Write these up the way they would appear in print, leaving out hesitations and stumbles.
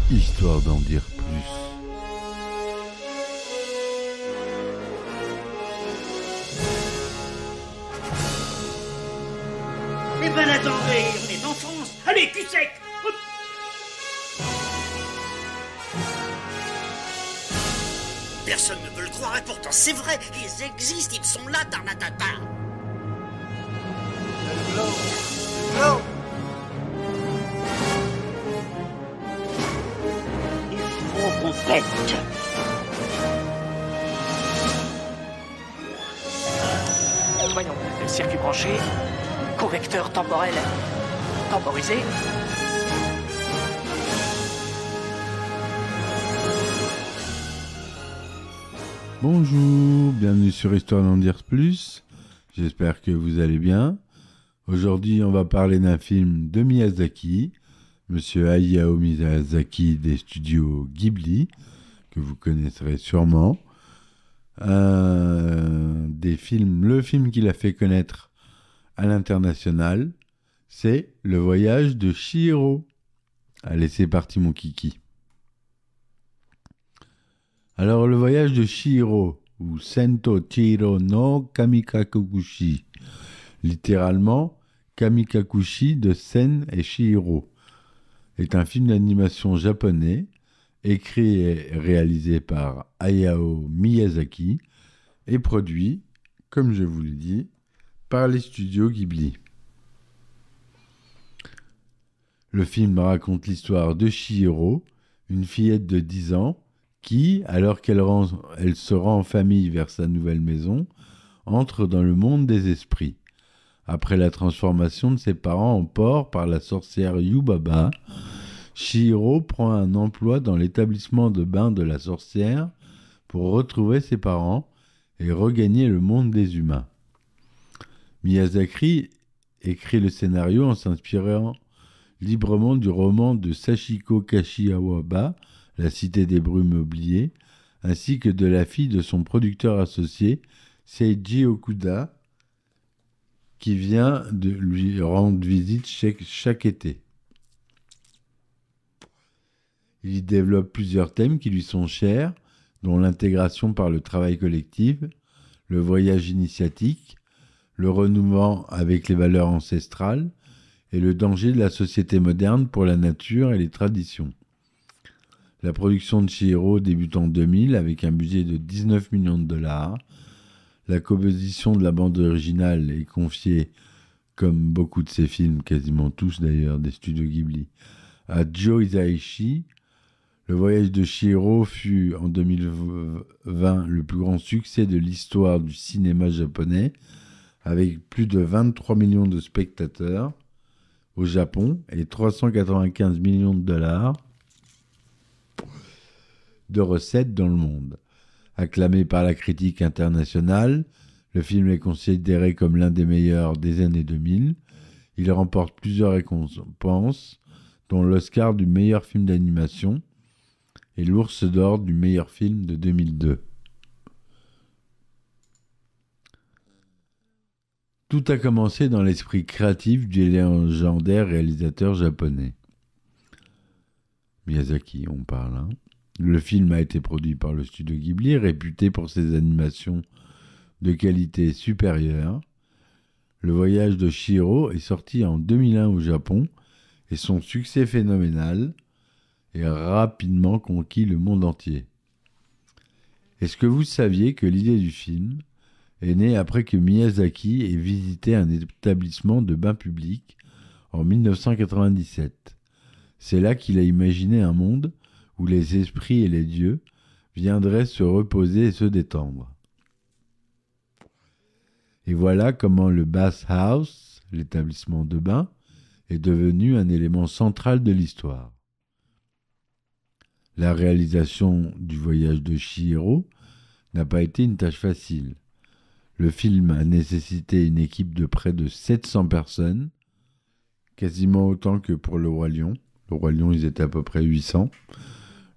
Histoire d'en dire plus. Eh ben attendez, on est en France. Allez, cul sec. Hop. Personne ne veut le croire et pourtant c'est vrai, ils existent, ils sont là, Tarnatata. Non. Il faut qu'on pète. Voyons, circuit branché, correcteur temporel temporisé. Bonjour, bienvenue sur Histoire d'en dire plus. J'espère que vous allez bien. Aujourd'hui, on va parler d'un film de Miyazaki, Monsieur Hayao Miyazaki des studios Ghibli, que vous connaîtrez sûrement. Le film qu'il a fait connaître à l'international, c'est Le Voyage de Chihiro. Allez, c'est parti mon kiki. Alors, Le Voyage de Chihiro, ou Sento Chihiro no Kamikakushi, littéralement Kamikakushi de Sen et Chihiro, est un film d'animation japonais, écrit et réalisé par Hayao Miyazaki, et produit, comme je vous l'ai dit, par les studios Ghibli. Le film raconte l'histoire de Chihiro, une fillette de 10 ans, qui, alors elle se rend en famille vers sa nouvelle maison, entre dans le monde des esprits. Après la transformation de ses parents en porcs par la sorcière Yubaba, Chihiro prend un emploi dans l'établissement de bain de la sorcière pour retrouver ses parents et regagner le monde des humains. Miyazaki écrit le scénario en s'inspirant librement du roman de Sachiko Kashiwaba, La Cité des Brumes oubliées, ainsi que de la fille de son producteur associé, Seiji Okuda, qui vient de lui rendre visite chaque été. Il y développe plusieurs thèmes qui lui sont chers, dont l'intégration par le travail collectif, le voyage initiatique, le renouement avec les valeurs ancestrales et le danger de la société moderne pour la nature et les traditions. La production de Chihiro débute en 2000 avec un budget de 19 millions de dollars. La composition de la bande originale est confiée, comme beaucoup de ses films, quasiment tous d'ailleurs, des studios Ghibli, à Joe Hisaishi. Le Voyage de Chihiro fut en 2020 le plus grand succès de l'histoire du cinéma japonais, avec plus de 23 millions de spectateurs au Japon et 395 millions de dollars de recettes dans le monde. Acclamé par la critique internationale, le film est considéré comme l'un des meilleurs des années 2000. Il remporte plusieurs récompenses, dont l'Oscar du meilleur film d'animation et l'Ours d'or du meilleur film de 2002. Tout a commencé dans l'esprit créatif du légendaire réalisateur japonais. Miyazaki, on parle. Le film a été produit par le studio Ghibli, réputé pour ses animations de qualité supérieure. Le Voyage de Chihiro est sorti en 2001 au Japon et son succès phénoménal a rapidement conquis le monde entier. Est-ce que vous saviez que l'idée du film est née après que Miyazaki ait visité un établissement de bain public en 1997 ? C'est là qu'il a imaginé un monde où les esprits et les dieux viendraient se reposer et se détendre. Et voilà comment le Bath House, l'établissement de bain, est devenu un élément central de l'histoire. La réalisation du Voyage de Chihiro n'a pas été une tâche facile. Le film a nécessité une équipe de près de 700 personnes, quasiment autant que pour Le Roi Lion. Le Roi Lion, ils étaient à peu près 800,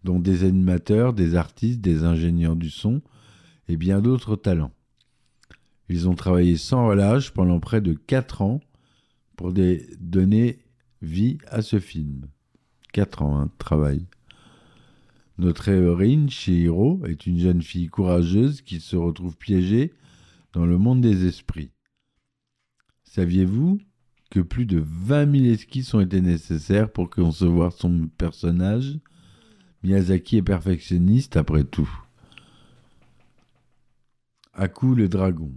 dont des animateurs, des artistes, des ingénieurs du son et bien d'autres talents. Ils ont travaillé sans relâche pendant près de 4 ans pour donner vie à ce film. 4 ans de travail. Notre héroïne, Chihiro, est une jeune fille courageuse qui se retrouve piégée dans le monde des esprits. Saviez-vous que plus de 20 000 esquisses ont été nécessaires pour concevoir son personnage ? Miyazaki est perfectionniste après tout. Haku le dragon.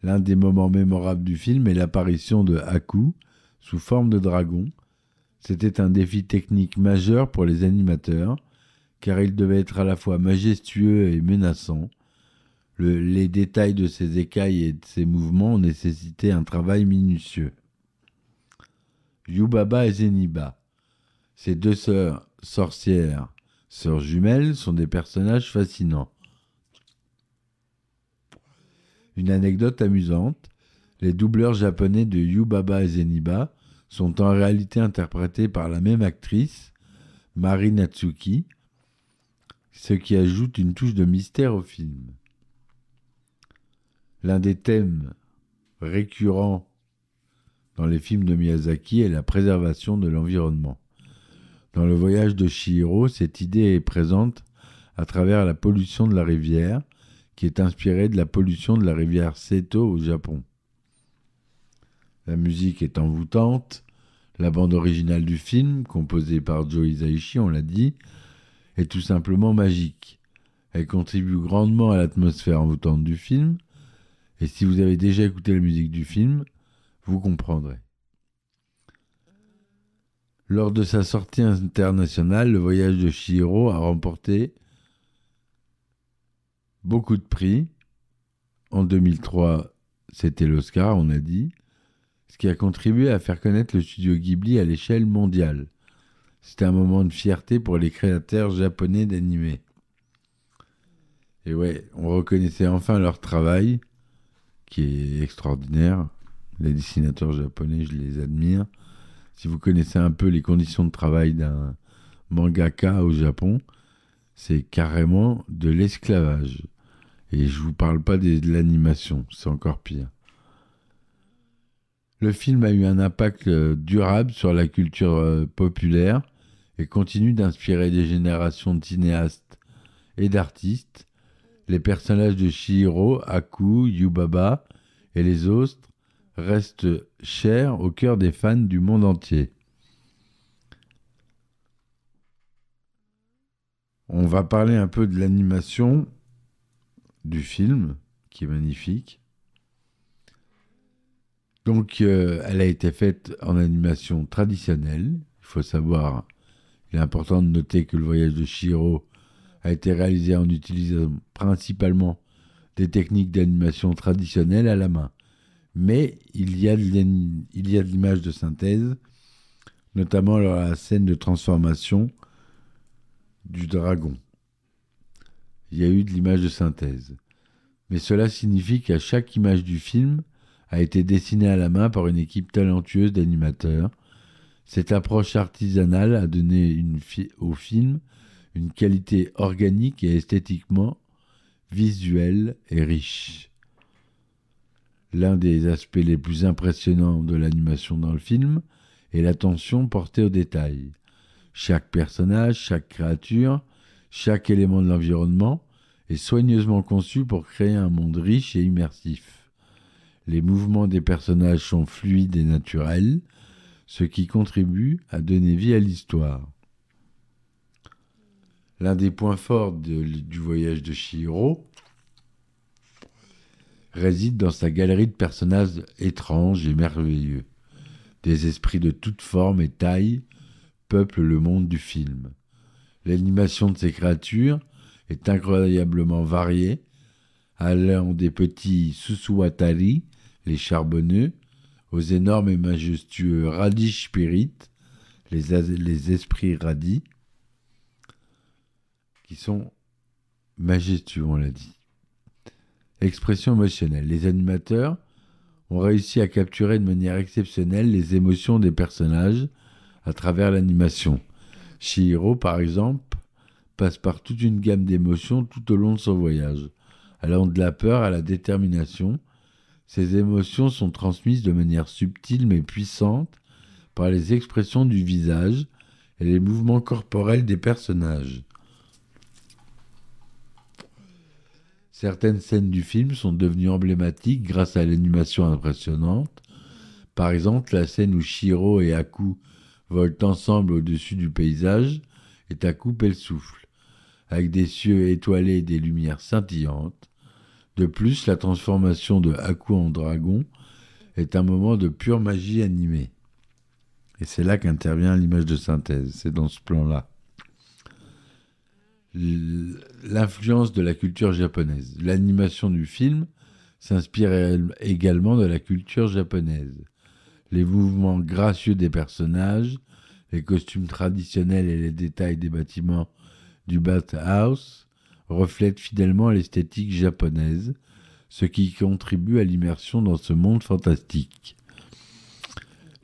L'un des moments mémorables du film est l'apparition de Haku sous forme de dragon. C'était un défi technique majeur pour les animateurs, car il devait être à la fois majestueux et menaçant. Les détails de ses écailles et de ses mouvements ont nécessité un travail minutieux. Yubaba et Zeniba. Ces deux sœurs sorcières, sœurs jumelles, sont des personnages fascinants. Une anecdote amusante, les doubleurs japonais de Yubaba et Zeniba sont en réalité interprétés par la même actrice, Mari Natsuki, ce qui ajoute une touche de mystère au film. L'un des thèmes récurrents dans les films de Miyazaki est la préservation de l'environnement. Dans Le Voyage de Chihiro, cette idée est présente à travers la pollution de la rivière, qui est inspirée de la pollution de la rivière Seto au Japon. La musique est envoûtante. La bande originale du film, composée par Joe Hisaishi, on l'a dit, est tout simplement magique. Elle contribue grandement à l'atmosphère envoûtante du film, et si vous avez déjà écouté la musique du film, vous comprendrez. Lors de sa sortie internationale, Le Voyage de Chihiro a remporté beaucoup de prix. En 2003, c'était l'Oscar, on a dit, ce qui a contribué à faire connaître le studio Ghibli à l'échelle mondiale. C'était un moment de fierté pour les créateurs japonais d'animés. Et ouais, on reconnaissait enfin leur travail, qui est extraordinaire. Les dessinateurs japonais, je les admire. Si vous connaissez un peu les conditions de travail d'un mangaka au Japon, c'est carrément de l'esclavage. Et je vous parle pas de l'animation, c'est encore pire. Le film a eu un impact durable sur la culture populaire et continue d'inspirer des générations de cinéastes et d'artistes. Les personnages de Chihiro, Haku, Yubaba et les autres restent chers au cœur des fans du monde entier. On va parler un peu de l'animation du film, qui est magnifique. Donc, elle a été faite en animation traditionnelle. Il faut savoir, il est important de noter que Le Voyage de Chihiro a été réalisé en utilisant principalement des techniques d'animation traditionnelles à la main. Mais il y a de l'image de synthèse, notamment lors de la scène de transformation du dragon. Il y a eu de l'image de synthèse. Mais cela signifie qu'à chaque image du film a été dessinée à la main par une équipe talentueuse d'animateurs. Cette approche artisanale a donné au film une qualité organique et esthétiquement visuelle et riche. L'un des aspects les plus impressionnants de l'animation dans le film est l'attention portée aux détails. Chaque personnage, chaque créature, chaque élément de l'environnement est soigneusement conçu pour créer un monde riche et immersif. Les mouvements des personnages sont fluides et naturels, ce qui contribue à donner vie à l'histoire. L'un des points forts du Voyage de Chihiro réside dans sa galerie de personnages étranges et merveilleux. Des esprits de toutes formes et tailles peuplent le monde du film. L'animation de ces créatures est incroyablement variée, allant des petits Susuwatari, les charbonneux, aux énormes et majestueux Radish Spirit, les esprits radis, qui sont majestueux, on l'a dit. Expression émotionnelle. Les animateurs ont réussi à capturer de manière exceptionnelle les émotions des personnages à travers l'animation. Chihiro, par exemple, passe par toute une gamme d'émotions tout au long de son voyage. Allant de la peur à la détermination, ces émotions sont transmises de manière subtile mais puissante par les expressions du visage et les mouvements corporels des personnages. Certaines scènes du film sont devenues emblématiques grâce à l'animation impressionnante. Par exemple, la scène où Chihiro et Haku volent ensemble au-dessus du paysage est à couper le souffle, avec des cieux étoilés et des lumières scintillantes. De plus, la transformation de Haku en dragon est un moment de pure magie animée. Et c'est là qu'intervient l'image de synthèse, c'est dans ce plan-là. L'influence de la culture japonaise. L'animation du film s'inspire également de la culture japonaise. Les mouvements gracieux des personnages, les costumes traditionnels et les détails des bâtiments du bathhouse reflètent fidèlement l'esthétique japonaise, ce qui contribue à l'immersion dans ce monde fantastique.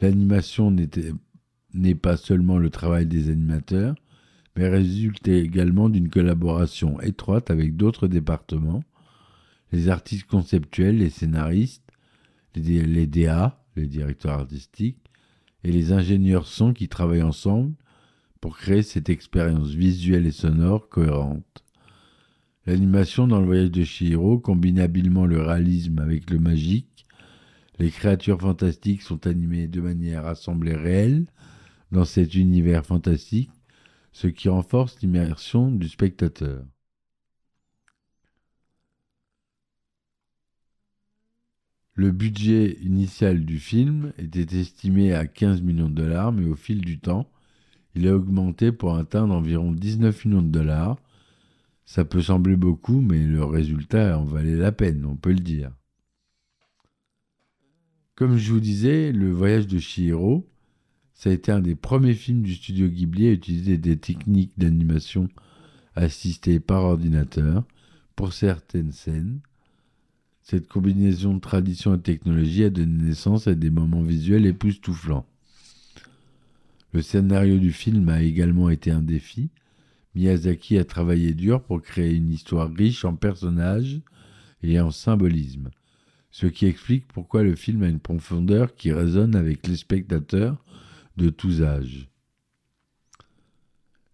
L'animation n'est pas seulement le travail des animateurs, mais résulte également d'une collaboration étroite avec d'autres départements, les artistes conceptuels, les scénaristes, les DA, les directeurs artistiques, et les ingénieurs son qui travaillent ensemble pour créer cette expérience visuelle et sonore cohérente. L'animation dans le voyage de Chihiro combine habilement le réalisme avec le magique. Les créatures fantastiques sont animées de manière à sembler réelles dans cet univers fantastique, ce qui renforce l'immersion du spectateur. Le budget initial du film était estimé à 15 millions de dollars, mais au fil du temps, il a augmenté pour atteindre environ 19 millions de dollars. Ça peut sembler beaucoup, mais le résultat en valait la peine, on peut le dire. Comme je vous disais, Le Voyage de Chihiro, ça a été un des premiers films du studio Ghibli à utiliser des techniques d'animation assistées par ordinateur pour certaines scènes. Cette combinaison de tradition et de technologie a donné naissance à des moments visuels époustouflants. Le scénario du film a également été un défi. Miyazaki a travaillé dur pour créer une histoire riche en personnages et en symbolisme, ce qui explique pourquoi le film a une profondeur qui résonne avec les spectateurs de tous âges.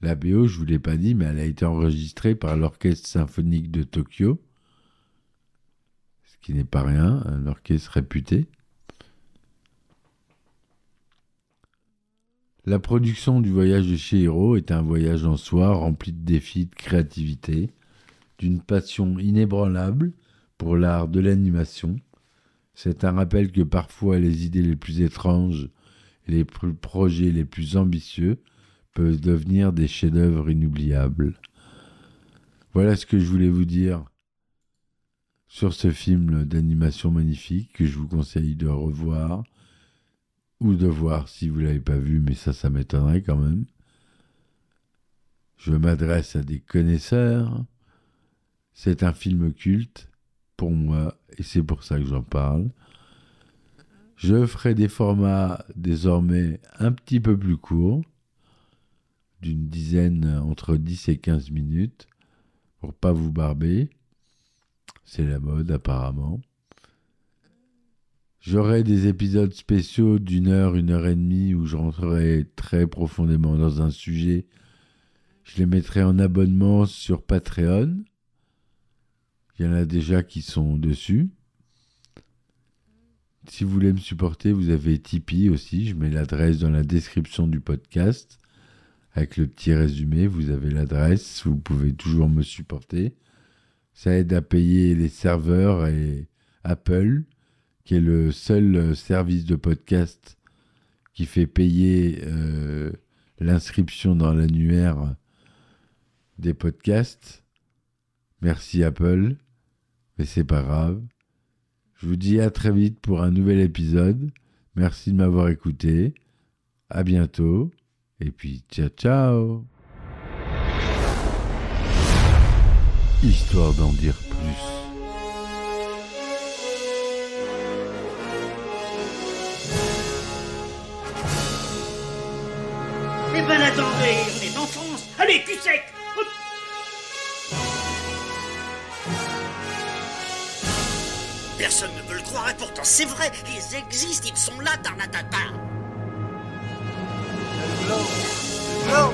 La BO, je ne vous l'ai pas dit, mais elle a été enregistrée par l'Orchestre symphonique de Tokyo, ce qui n'est pas rien, un orchestre réputé. La production du voyage de Chihiro est un voyage en soi rempli de défis, de créativité, d'une passion inébranlable pour l'art de l'animation. C'est un rappel que parfois les idées les plus étranges et les projets les plus ambitieux peuvent devenir des chefs-d'œuvre inoubliables. Voilà ce que je voulais vous dire sur ce film d'animation magnifique que je vous conseille de revoir ou de voir si vous ne l'avez pas vu, mais ça m'étonnerait quand même. Je m'adresse à des connaisseurs. C'est un film culte pour moi et c'est pour ça que j'en parle. Je ferai des formats désormais un petit peu plus courts, d'une dizaine, entre 10 et 15 minutes, pour pas vous barber. C'est la mode apparemment. J'aurai des épisodes spéciaux d'1 heure, 1 heure et demie où je rentrerai très profondément dans un sujet. Je les mettrai en abonnement sur Patreon. Il y en a déjà qui sont dessus. Si vous voulez me supporter, vous avez Tipeee aussi. Je mets l'adresse dans la description du podcast. Avec le petit résumé, vous avez l'adresse. Vous pouvez toujours me supporter. Ça aide à payer les serveurs et Apple, qui est le seul service de podcast qui fait payer l'inscription dans l'annuaire des podcasts. Merci Apple, mais c'est pas grave. Je vous dis à très vite pour un nouvel épisode. Merci de m'avoir écouté. À bientôt. Et puis ciao ciao. Histoire d'en dire plus. Eh ben attendez, on est en France. Allez, cul sec. Hop. Personne ne peut le croire et pourtant c'est vrai, ils existent, ils sont là, Tarnatata. Glow.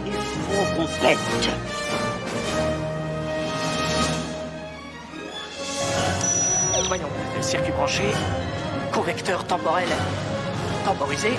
Il faut qu'on tête. Voyons, circuit branché, convecteur temporel temporisé,